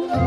जिंकण्याचा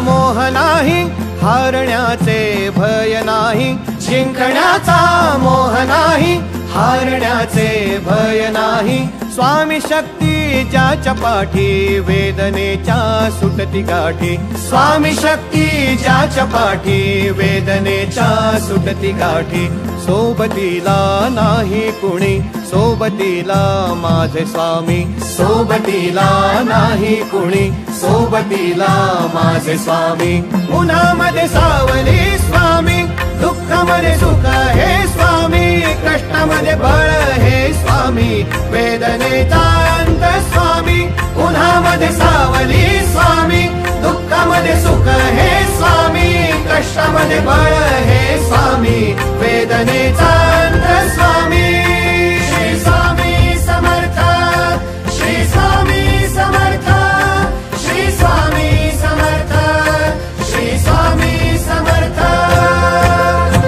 मोह नाही, हारण्याचे भय नाही. जिंकण्याचा मोह नाही, हारण्याचे भय नाही. स्वामी शक्ती ज्याच्या पाठी, वेदनेच्या सुटती गाठी. स्वामी शक्ती ज्याच्या पाठी, वेदनेच्या सुटती गाठी. सोबतीला नाही कुणी, सोबतीला माझे स्वामी. सोबतीला नाही कुणी, सोबतीला माझे स्वामी. उन्हामध्ये सावली स्वामी, दुःखामध्ये सुख हे स्वामी. कष्टामध्ये बळ हे स्वामी, वेदनेचा अंत स्वामी. उन्हामध्ये सावली स्वामी, दुःखामध्ये सुख हे स्वामी. कष्टामध्ये बळ हे स्वामी, वेदनेचा अंत स्वामी. श्री स्वामी समर्थ, श्री स्वामी समर्थ, श्री स्वामी समर्थ, श्री स्वामी समर्थ.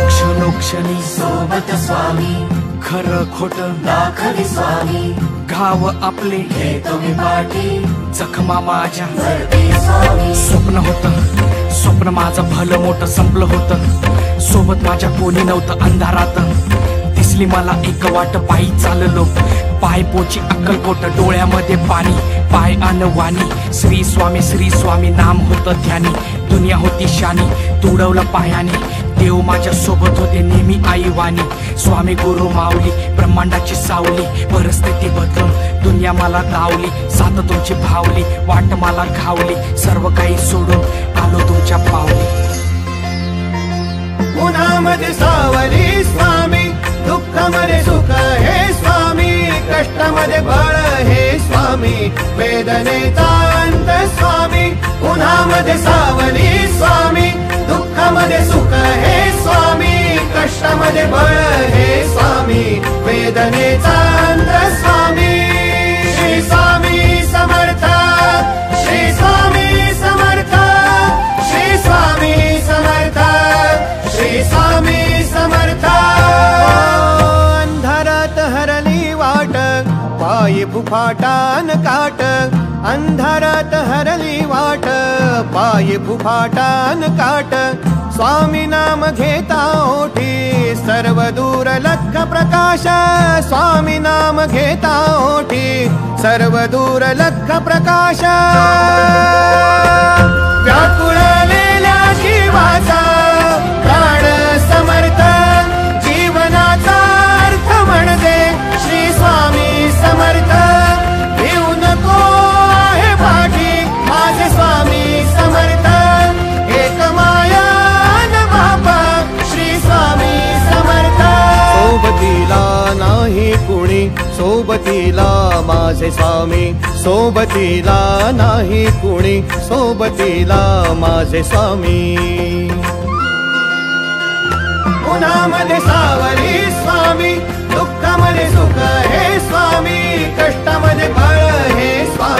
क्षणोक्षणी सोबत स्वामी, खरं खोट दाखवी स्वामी. घाव आपले हे तुम्ही पाठी, जखमा माझ्या स्वामी. स्वप्न होतं, स्वप्न माझं भलं मोठं संपलं होतं. सोबत माझ्या कोणी नव्हतं अंधारात. दिसली मला एक वाट, पायी चाललो पाय पोची अक्कलकोट. डोळ्यामध्ये पाणी, पाय अनवाणी. श्री स्वामी नाम होतं ध्यानी. दुनिया होती शानी, तुडवलं पायाने. देव माझ्या सोबत होते नेहमी आईवानी. स्वामी गुरु माऊली, ब्रह्मांडाची सावली. परिस्थिती बदलून दुनिया मला धावली. साथ तुमची भावली, वाट मला घावली. सर्व काही सोडून आलो तुमच्या पावली. उन्हामध्ये सावली स्वामी, दुःखामध्ये सुख हे स्वामी. कष्टामध्ये बळ हे स्वामी, वेदनेचा अंत स्वामी. उन्हामध्ये सावली स्वामी, दुःखामध्ये सुख हे स्वामी. कष्टामध्ये बळ हे स्वामी, वेदनेचा अंत स्वामी. श्री स्वामी समर्थ, श्री स्वामी समर्थ, श्री स्वामी समर्थ, श्री स्वामी समर्थ. अंधारात हरली वाट, पायी फुफाटान काट. अंधारात हरली वाट, पायी फुफाटान काट. स्वामी नाम घेता ओठी, सर्व दूर लख प्रकाश. स्वामी नाम घेता ओठी, सर्व दूर लख प्रकाश. व्याकुळलेल्या जीवाचा प्राण समर्थ, जीवनाचा अर्थ म्हणजे श्री स्वामी समर्थ. भिऊ नको आहे पाठी, माझे स्वामी समर्थ. एक माया न बापा, श्री स्वामी समर्थ. सोबतीला नाही कुणी, सोबतीला माझे स्वामी. सोबतीला नाही कुणी, सोबतीला माझे स्वामी. उन्हामध्ये सावली स्वामी, दुःखामध्ये सुख हे स्वामी. कष्टामध्ये बळ हे स्वामी.